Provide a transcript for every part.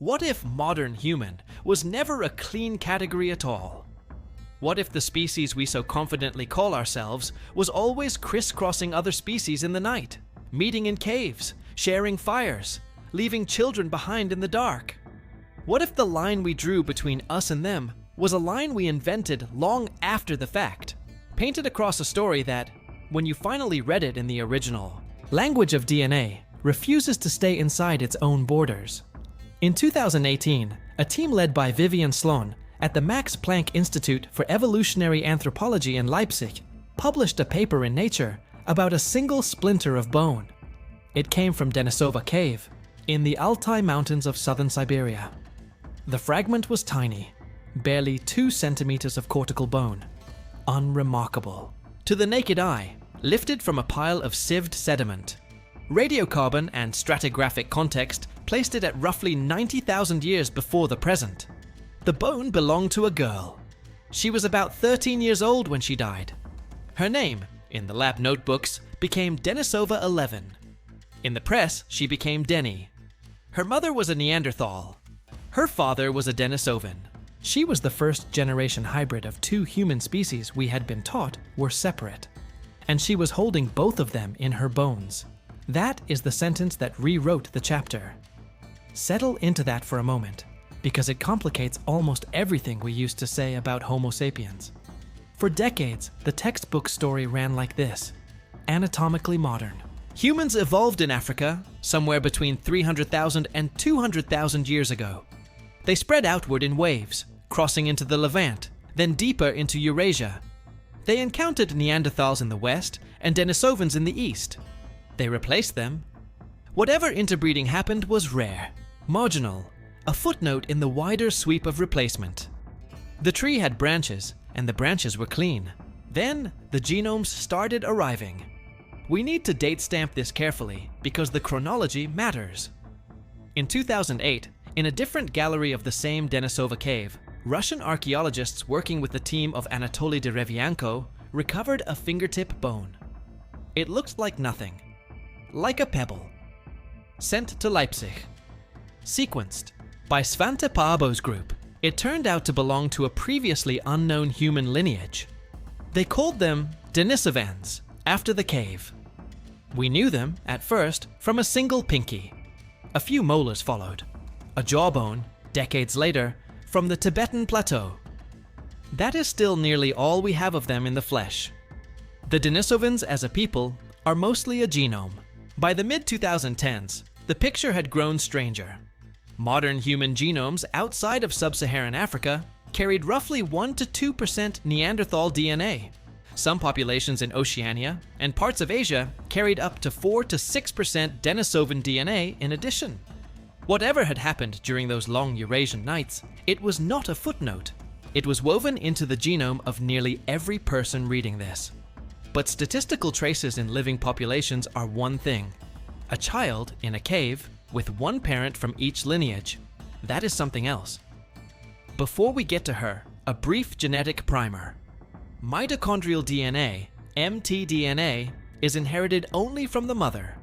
What if modern human was never a clean category at all? What if the species we so confidently call ourselves was always crisscrossing other species in the night, meeting in caves, sharing fires, leaving children behind in the dark? What if the line we drew between us and them was a line we invented long after the fact, painted across a story that, when you finally read it in the original, language of DNA refuses to stay inside its own borders? In 2018, a team led by Vivian Sloan at the Max Planck Institute for Evolutionary Anthropology in Leipzig published a paper in Nature about a single splinter of bone. It came from Denisova Cave in the Altai Mountains of southern Siberia. The fragment was tiny, barely 2 centimeters of cortical bone. Unremarkable. To the naked eye, lifted from a pile of sieved sediment. Radiocarbon and stratigraphic context placed it at roughly 90,000 years before the present. The bone belonged to a girl. She was about 13 years old when she died. Her name, in the lab notebooks, became Denisova 11. In the press, she became Denny. Her mother was a Neanderthal. Her father was a Denisovan. She was the first generation hybrid of 2 human species we had been taught were separate. And she was holding both of them in her bones. That is the sentence that rewrote the chapter. Settle into that for a moment, because it complicates almost everything we used to say about Homo sapiens. For decades, the textbook story ran like this: anatomically modern. Humans evolved in Africa somewhere between 300,000 and 200,000 years ago. They spread outward in waves, crossing into the Levant, then deeper into Eurasia. They encountered Neanderthals in the west and Denisovans in the east. They replaced them. Whatever interbreeding happened was rare, marginal, a footnote in the wider sweep of replacement. The tree had branches, and the branches were clean. Then, the genomes started arriving. We need to date stamp this carefully, because the chronology matters. In 2008, in a different gallery of the same Denisova cave, Russian archaeologists working with the team of Anatoly Derevianko recovered a fingertip bone. It looked like nothing. Like a pebble. Sent to Leipzig. Sequenced by Svante Paabo's group, it turned out to belong to a previously unknown human lineage. They called them Denisovans, after the cave. We knew them, at first, from a single pinky. A few molars followed. A jawbone, decades later, from the Tibetan Plateau. That is still nearly all we have of them in the flesh. The Denisovans as a people are mostly a genome. By the mid-2010s, the picture had grown stranger. Modern human genomes outside of sub-Saharan Africa carried roughly 1 to 2% Neanderthal DNA. Some populations in Oceania and parts of Asia carried up to 4 to 6% Denisovan DNA in addition. Whatever had happened during those long Eurasian nights, it was not a footnote. It was woven into the genome of nearly every person reading this. But statistical traces in living populations are one thing. A child in a cave with one parent from each lineage, that is something else. Before we get to her, a brief genetic primer. Mitochondrial DNA, mtDNA, is inherited only from the mother.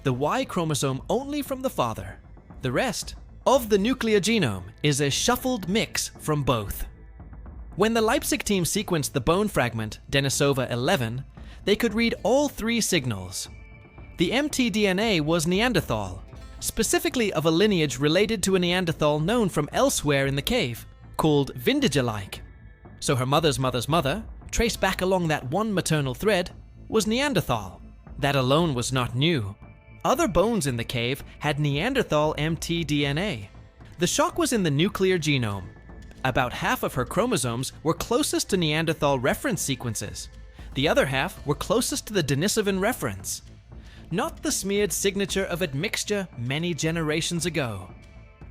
The Y chromosome only from the father. The rest of the nuclear genome is a shuffled mix from both. When the Leipzig team sequenced the bone fragment Denisova 11, they could read all 3 signals. The mtDNA was Neanderthal, specifically of a lineage related to a Neanderthal known from elsewhere in the cave, called vindige-like. So her mother's mother's mother, traced back along that one maternal thread, was Neanderthal. That alone was not new. Other bones in the cave had Neanderthal mtDNA. The shock was in the nuclear genome. About half of her chromosomes were closest to Neanderthal reference sequences. The other half were closest to the Denisovan reference. Not the smeared signature of admixture many generations ago.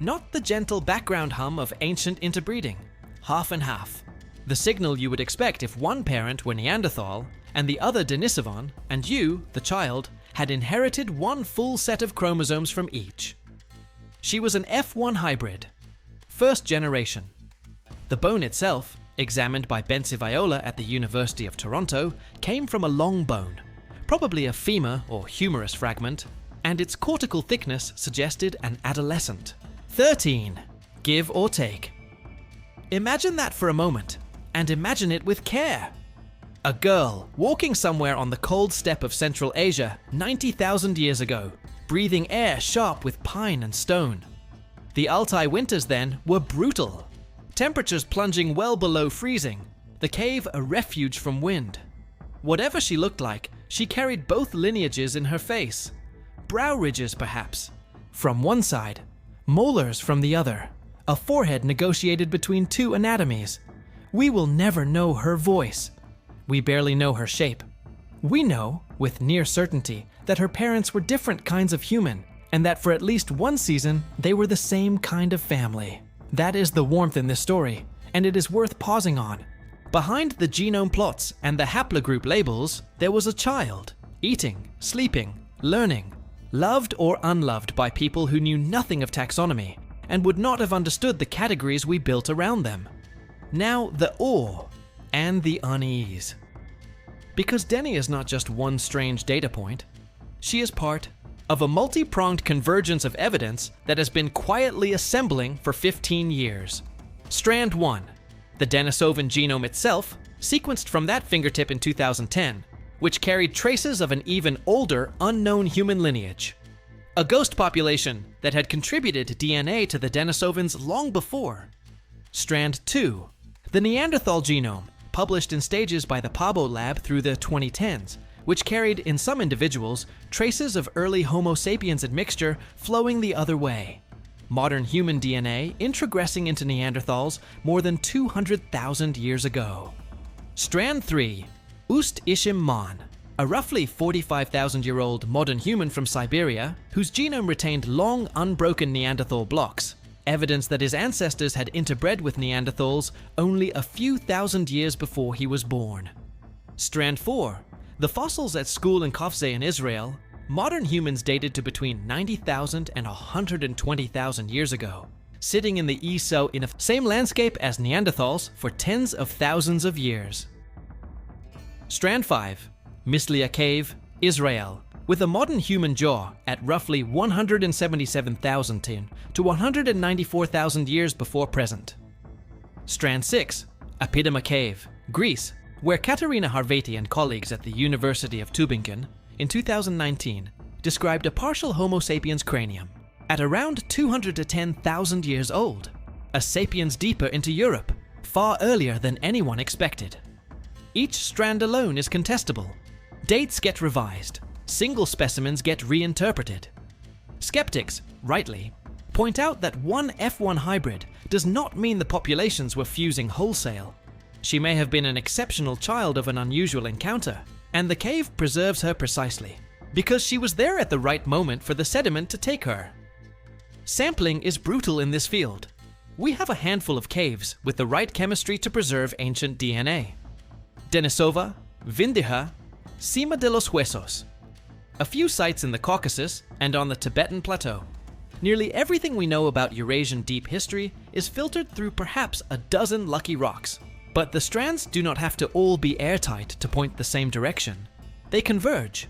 Not the gentle background hum of ancient interbreeding. Half and half. The signal you would expect if one parent were Neanderthal and the other Denisovan, and you, the child, had inherited one full set of chromosomes from each. She was an F1 hybrid. First generation. The bone itself, examined by Bensi Viola at the University of Toronto, came from a long bone, probably a femur or humerus fragment, and its cortical thickness suggested an adolescent. 13. Give or take. Imagine that for a moment, and imagine it with care. A girl walking somewhere on the cold steppe of Central Asia 90,000 years ago, breathing air sharp with pine and stone. The Altai winters then were brutal. Temperatures plunging well below freezing, the cave a refuge from wind. Whatever she looked like, she carried both lineages in her face. Brow ridges perhaps, from one side, molars from the other, a forehead negotiated between two anatomies. We will never know her voice. We barely know her shape. We know, with near certainty, that her parents were different kinds of human, and that for at least one season, they were the same kind of family. That is the warmth in this story, and it is worth pausing on. Behind the genome plots and the haplogroup labels, there was a child, eating, sleeping, learning, loved or unloved by people who knew nothing of taxonomy, and would not have understood the categories we built around them. Now the awe and the unease. Because Denny is not just one strange data point. She is part of a multi-pronged convergence of evidence that has been quietly assembling for 15 years. Strand 1. The Denisovan genome itself, sequenced from that fingertip in 2010, which carried traces of an even older, unknown human lineage. A ghost population that had contributed DNA to the Denisovans long before. Strand 2. The Neanderthal genome, published in stages by the Pabo lab through the 2010s, which carried, in some individuals, traces of early Homo sapiens admixture flowing the other way. Modern human DNA introgressing into Neanderthals more than 200,000 years ago. Strand 3. Ust Ishim Man, a roughly 45,000-year-old modern human from Siberia whose genome retained long, unbroken Neanderthal blocks, evidence that his ancestors had interbred with Neanderthals only a few thousand years before he was born. Strand 4. The fossils at Skul and Kovze in Israel, modern humans dated to between 90,000 and 120,000 years ago, sitting in the ESO in the same landscape as Neanderthals for tens of thousands of years. Strand 5. Mislia Cave, Israel, with a modern human jaw at roughly 177,000 to 194,000 years before present. Strand 6. Epidema Cave, Greece, where Katerina Harveti and colleagues at the University of Tübingen in 2019 described a partial Homo sapiens cranium at around 210,000 years old, a sapiens deeper into Europe, far earlier than anyone expected. Each strand alone is contestable. Dates get revised. Single specimens get reinterpreted. Skeptics, rightly, point out that one F1 hybrid does not mean the populations were fusing wholesale. She may have been an exceptional child of an unusual encounter, and the cave preserves her precisely, because she was there at the right moment for the sediment to take her. Sampling is brutal in this field. We have a handful of caves with the right chemistry to preserve ancient DNA. Denisova, Vindija, Cima de los Huesos. A few sites in the Caucasus and on the Tibetan Plateau. Nearly everything we know about Eurasian deep history is filtered through perhaps a dozen lucky rocks. But the strands do not have to all be airtight to point the same direction. They converge.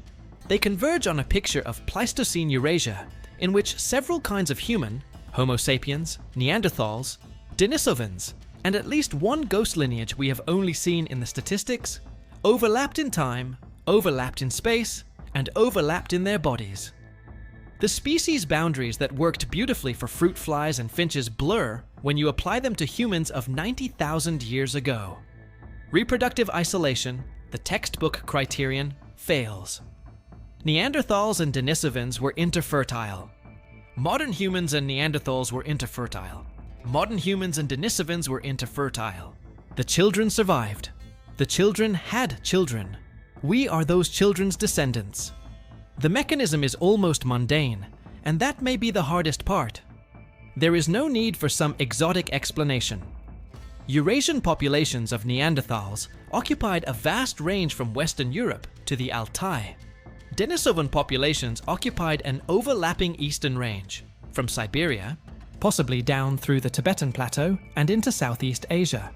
They converge on a picture of Pleistocene Eurasia, in which several kinds of human, Homo sapiens, Neanderthals, Denisovans, and at least one ghost lineage we have only seen in the statistics, overlapped in time, overlapped in space, and overlapped in their bodies. The species boundaries that worked beautifully for fruit flies and finches blur when you apply them to humans of 90,000 years ago. Reproductive isolation, the textbook criterion, fails. Neanderthals and Denisovans were interfertile. Modern humans and Neanderthals were interfertile. Modern humans and Denisovans were interfertile. The children survived. The children had children. We are those children's descendants. The mechanism is almost mundane, and that may be the hardest part. There is no need for some exotic explanation. Eurasian populations of Neanderthals occupied a vast range from Western Europe to the Altai. Denisovan populations occupied an overlapping eastern range, from Siberia, possibly down through the Tibetan Plateau and into Southeast Asia.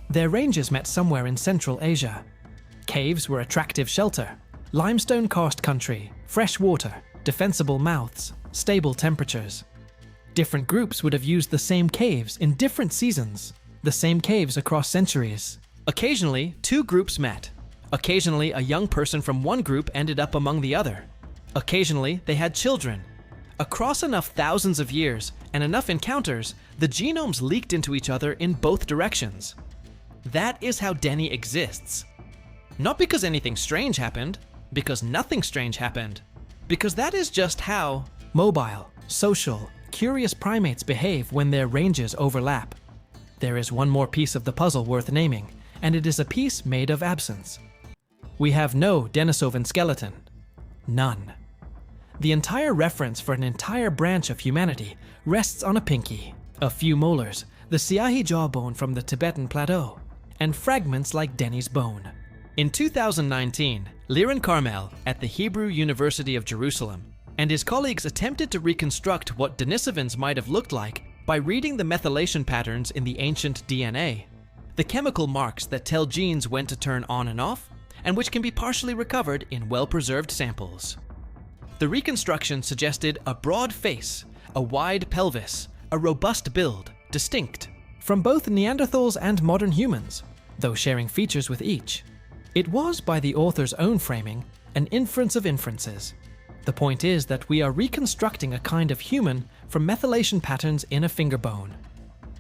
Their ranges met somewhere in Central Asia. Caves were attractive shelter, limestone karst country, fresh water, defensible mouths, stable temperatures. Different groups would have used the same caves in different seasons, the same caves across centuries. Occasionally, two groups met. Occasionally, a young person from one group ended up among the other. Occasionally, they had children. Across enough thousands of years and enough encounters, the genomes leaked into each other in both directions. That is how Denny exists. Not because anything strange happened, because nothing strange happened, because that is just how mobile, social, curious primates behave when their ranges overlap. There is one more piece of the puzzle worth naming, and it is a piece made of absence. We have no Denisovan skeleton. None. The entire reference for an entire branch of humanity rests on a pinky, a few molars, the Siahi jawbone from the Tibetan plateau, and fragments like Denny's bone. In 2019, Liran Carmel at the Hebrew University of Jerusalem and his colleagues attempted to reconstruct what Denisovans might have looked like by reading the methylation patterns in the ancient DNA, the chemical marks that tell genes when to turn on and off, and which can be partially recovered in well-preserved samples. The reconstruction suggested a broad face, a wide pelvis, a robust build, distinct from both Neanderthals and modern humans, though sharing features with each. It was, by the author's own framing, an inference of inferences. The point is that we are reconstructing a kind of human from methylation patterns in a finger bone.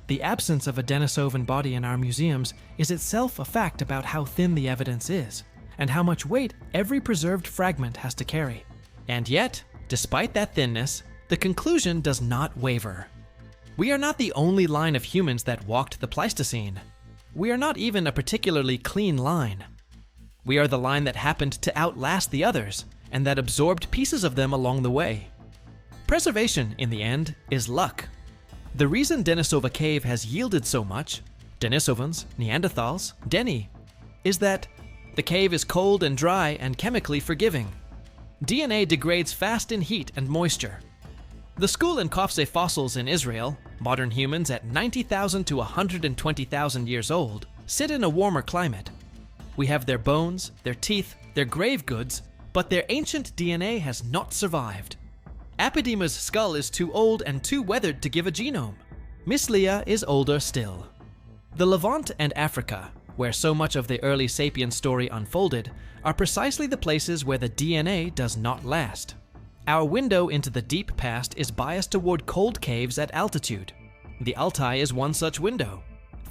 The absence of a Denisovan body in our museums is itself a fact about how thin the evidence is, and how much weight every preserved fragment has to carry. And yet, despite that thinness, the conclusion does not waver. We are not the only line of humans that walked the Pleistocene. We are not even a particularly clean line. We are the line that happened to outlast the others, and that absorbed pieces of them along the way. Preservation, in the end, is luck. The reason Denisova Cave has yielded so much, Denisovans, Neanderthals, Denny, is that the cave is cold and dry and chemically forgiving. DNA degrades fast in heat and moisture. The Skull and Kofse fossils in Israel, modern humans at 90,000 to 120,000 years old, sit in a warmer climate. We have their bones, their teeth, their grave goods, but their ancient DNA has not survived. Apidema's skull is too old and too weathered to give a genome. Mislia is older still. The Levant and Africa, where so much of the early sapien story unfolded, are precisely the places where the DNA does not last. Our window into the deep past is biased toward cold caves at altitude. The Altai is one such window.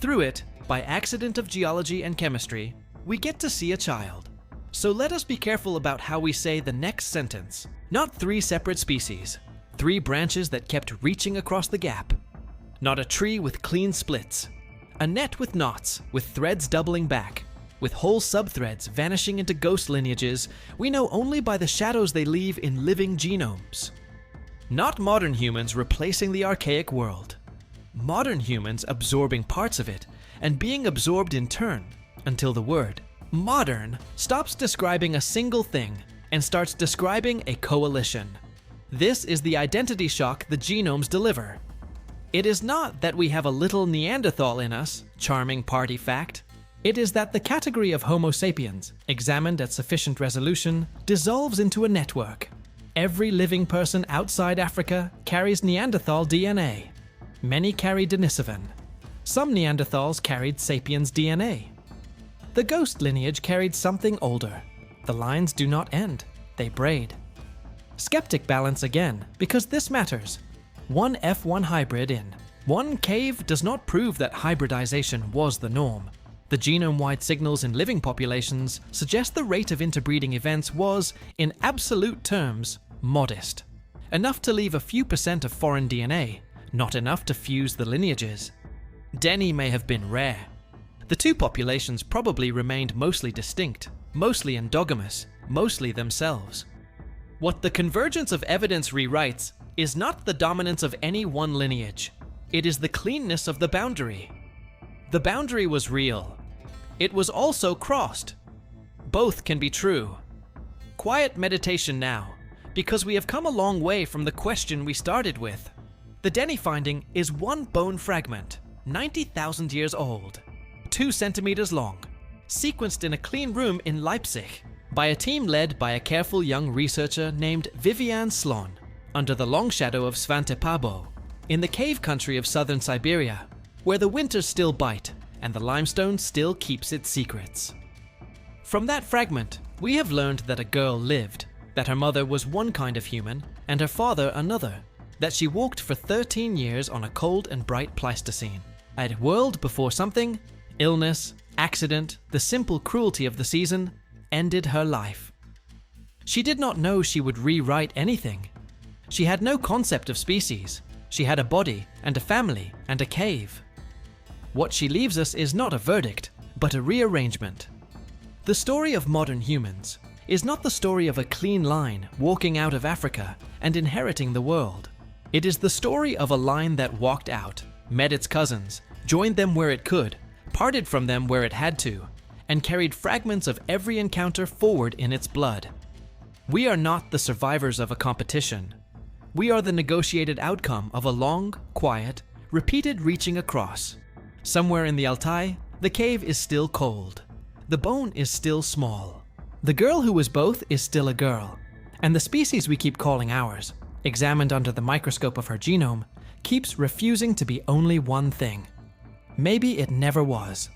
Through it, by accident of geology and chemistry, we get to see a child. So let us be careful about how we say the next sentence. Not three separate species, three branches that kept reaching across the gap. Not a tree with clean splits. A net with knots, with threads doubling back, with whole subthreads vanishing into ghost lineages we know only by the shadows they leave in living genomes. Not modern humans replacing the archaic world. Modern humans absorbing parts of it and being absorbed in turn, until the word modern stops describing a single thing and starts describing a coalition. This is the identity shock the genomes deliver. It is not that we have a little Neanderthal in us, charming party fact. It is that the category of Homo sapiens, examined at sufficient resolution, dissolves into a network. Every living person outside Africa carries Neanderthal DNA. Many carry Denisovan. Some Neanderthals carried sapiens DNA. The ghost lineage carried something older. The lines do not end, they braid. Skeptic balance again, because this matters. One F1 hybrid in one cave does not prove that hybridization was the norm. The genome-wide signals in living populations suggest the rate of interbreeding events was, in absolute terms, modest. Enough to leave a few percent of foreign DNA, not enough to fuse the lineages. Denny may have been rare. The two populations probably remained mostly distinct, mostly endogamous, mostly themselves. What the convergence of evidence rewrites is not the dominance of any one lineage. It is the cleanness of the boundary. The boundary was real. It was also crossed. Both can be true. Quiet meditation now, because we have come a long way from the question we started with. The Denny finding is one bone fragment, 90,000 years old, 2 centimeters long, sequenced in a clean room in Leipzig by a team led by a careful young researcher named Viviane Slon, under the long shadow of Svante Pabo. in the cave country of southern Siberia, where the winters still bite and the limestone still keeps its secrets. From that fragment, we have learned that a girl lived, that her mother was one kind of human and her father another, that she walked for 13 years on a cold and bright Pleistocene, a world before something, illness, accident, the simple cruelty of the season, ended her life. She did not know she would rewrite anything. She had no concept of species. She had a body and a family and a cave. What she leaves us is not a verdict, but a rearrangement. The story of modern humans is not the story of a clean line walking out of Africa and inheriting the world. It is the story of a line that walked out, met its cousins, joined them where it could, parted from them where it had to, and carried fragments of every encounter forward in its blood. We are not the survivors of a competition. We are the negotiated outcome of a long, quiet, repeated reaching across. Somewhere in the Altai, the cave is still cold. The bone is still small. The girl who was both is still a girl. And the species we keep calling ours, examined under the microscope of her genome, keeps refusing to be only one thing. Maybe it never was.